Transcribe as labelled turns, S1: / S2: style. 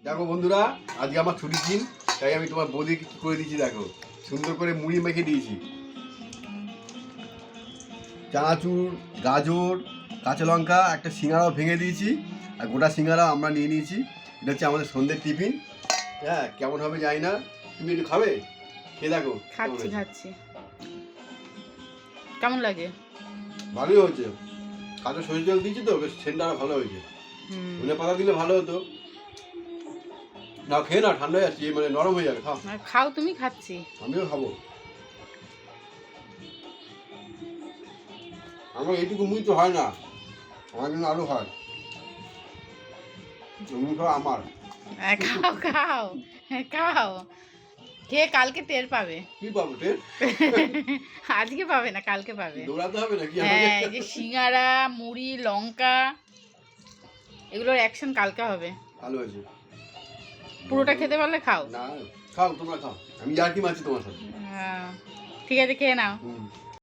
S1: দেখো বন্ধুরা, আজকে আমার ছুটির দিন, তাই আমি তোমার বৌদিকে কি করে দিয়েছি দেখো। সুন্দর করে মুড়ি মেখে দিয়েছি, চানাচুর, গাজর, কাঁচা লঙ্কা, একটা সিঙ্গারাও ভেঙে দিয়েছি, আর গোটা সিঙ্গারা আমরা নিয়ে নিয়েছি। এটা হচ্ছে আমাদের সন্ধ্যের টিফিন। হ্যাঁ, কেমন হবে জানি না, তুমি একটু খাবে? খেয়ে দেখো।
S2: খাচ্ছি। কেমন লাগে?
S1: ভালোই হয়েছে, কাঁচা সরিষা তেল দিয়েছি তো, বেশ সেন্টটা ভালো হয়েছে। ধনে পাতা দিলে ভালো হতো। না খেয়ে না, ঠান্ডা হয়ে যাচ্ছে, মানে নরম হয়ে যাবে। খাও
S2: খাও, তুমি। খাচ্ছি।
S1: আমিও খাবো। আমার এইটুকু মুই তো হয় না, আমার জন্য আরো হয়। মুই খাওয়া আমার।
S2: খাও খেয়ে কালকে টের পাবে।
S1: কি পাবো টের?
S2: আজকে পাবে না, কালকে পাবে।
S1: দৌড়াতে হবে নাকি?
S2: হ্যাঁ, এই যে সিঙ্গারা, মুড়ি, লঙ্কা, এগুলোর অ্যাকশন কালকে হবে।
S1: ভালো হয়েছে।
S2: পুরোটা খেতে পারলে খাও।
S1: না, খাও, তোমরা খাও, আমি আর কি মারছি তোমার সাথে।
S2: ঠিক আছে, খেয়ে নাও।